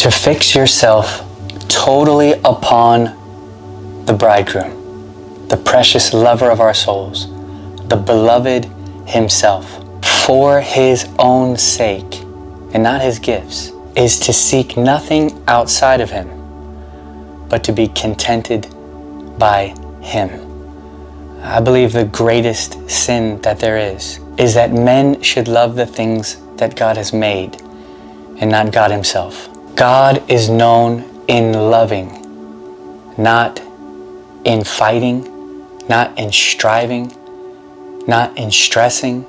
to fix yourself totally upon the bridegroom, the precious lover of our souls, the beloved himself, for his own sake and not his gifts, is to seek nothing outside of him, but to be contented by him. I believe the greatest sin that there is that men should love the things that God has made and not God himself. God is known in loving, not in fighting, not in striving, not in stressing,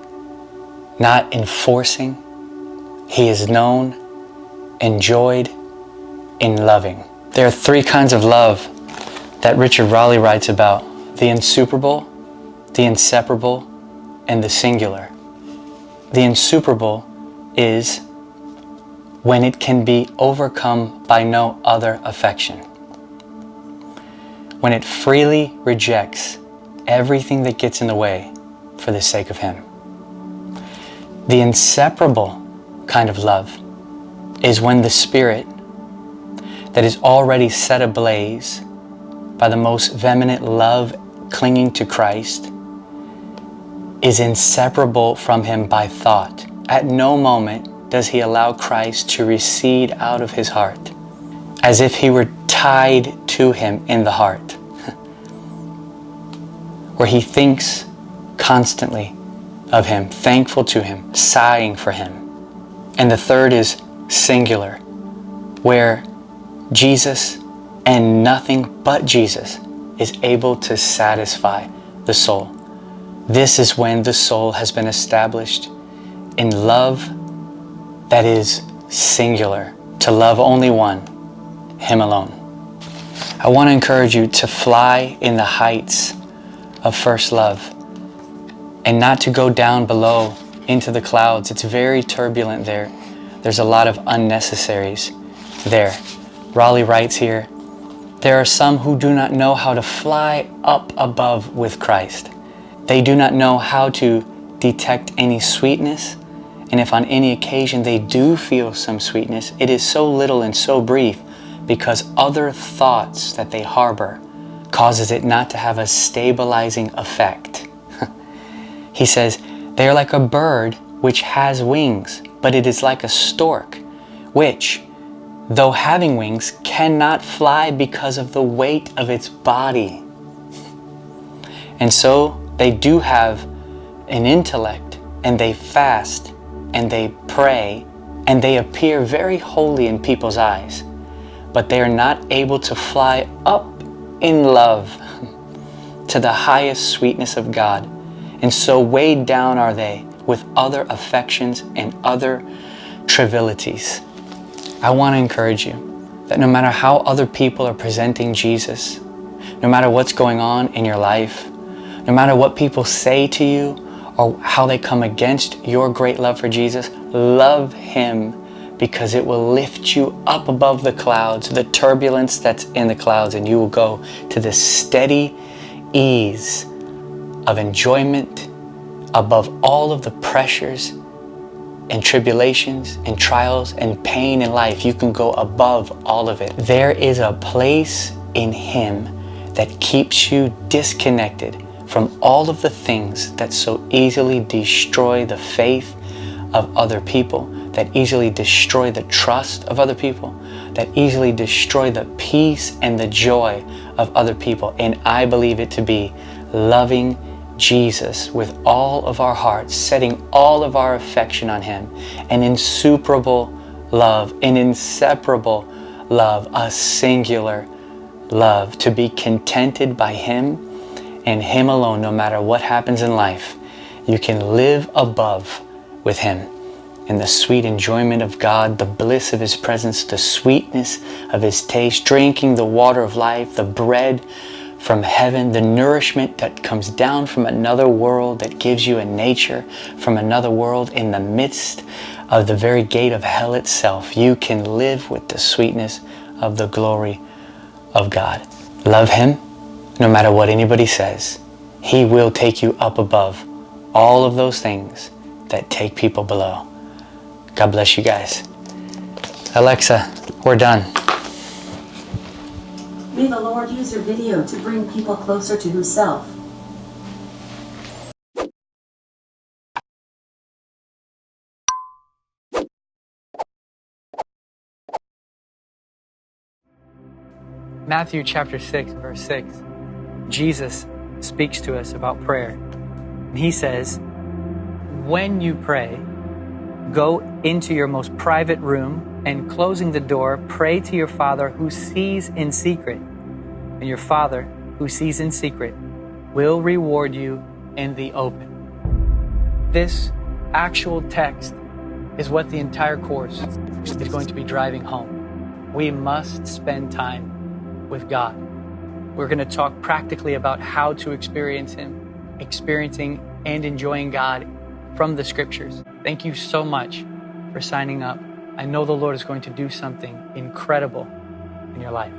not in forcing. He is known, enjoyed in loving. There are three kinds of love that Richard Raleigh writes about: the insuperable, the inseparable, and the singular. The insuperable is when it can be overcome by no other affection, when it freely rejects everything that gets in the way for the sake of him. The inseparable kind of love is when the spirit that is already set ablaze by the most vehement love clinging to Christ is inseparable from him by thought. At no moment does he allow Christ to recede out of his heart, as if he were tied to him in the heart, where he thinks constantly of him, thankful to him, sighing for him. And the third is singular, where Jesus and nothing but Jesus is able to satisfy the soul. This is when the soul has been established in love that is singular, to love only one, him alone. I want to encourage you to fly in the heights of first love and not to go down below into the clouds. It's very turbulent there. There's a lot of unnecessaries there. Raleigh writes here, there are some who do not know how to fly up above with Christ. They do not know how to detect any sweetness, and if on any occasion they do feel some sweetness, it is so little and so brief because other thoughts that they harbor causes it not to have a stabilizing effect. He says, they are like a bird which has wings, but it is like a stork, which, though having wings, cannot fly because of the weight of its body. And so they do have an intellect, and they fast, and they pray, and they appear very holy in people's eyes, but they are not able to fly up in love to the highest sweetness of God. And so weighed down are they with other affections and other trivialities. I want to encourage you that no matter how other people are presenting Jesus, no matter what's going on in your life, no matter what people say to you or how they come against your great love for Jesus, love him, because it will lift you up above the clouds, the turbulence that's in the clouds, and you will go to the steady ease of enjoyment above all of the pressures and tribulations and trials and pain in life. You can go above all of it. There is a place in him that keeps you disconnected from all of the things that so easily destroy the faith of other people, that easily destroy the trust of other people, that easily destroy the peace and the joy of other people. And I believe it to be loving Jesus with all of our hearts, setting all of our affection on him, an insuperable love, an inseparable love, a singular love, to be contented by him and him alone. No matter what happens in life, you can live above with him in the sweet enjoyment of God, the bliss of his presence, the sweetness of his taste, drinking the water of life, the bread from heaven, the nourishment that comes down from another world, that gives you a nature from another world in the midst of the very gate of hell itself. You can live with the sweetness of the glory of God. Love him no matter what anybody says. He will take you up above all of those things that take people below. God bless you guys. Alexa, we're done. May the Lord use your video to bring people closer to Himself. Matthew chapter 6, verse 6. Jesus speaks to us about prayer. And He says, when you pray, go into your most private room and closing the door, pray to your Father who sees in secret. And your Father who sees in secret will reward you in the open. This actual text is what the entire course is going to be driving home. We must spend time with God. We're going to talk practically about how to experience Him, experiencing and enjoying God from the Scriptures. Thank you so much for signing up. I know the Lord is going to do something incredible in your life.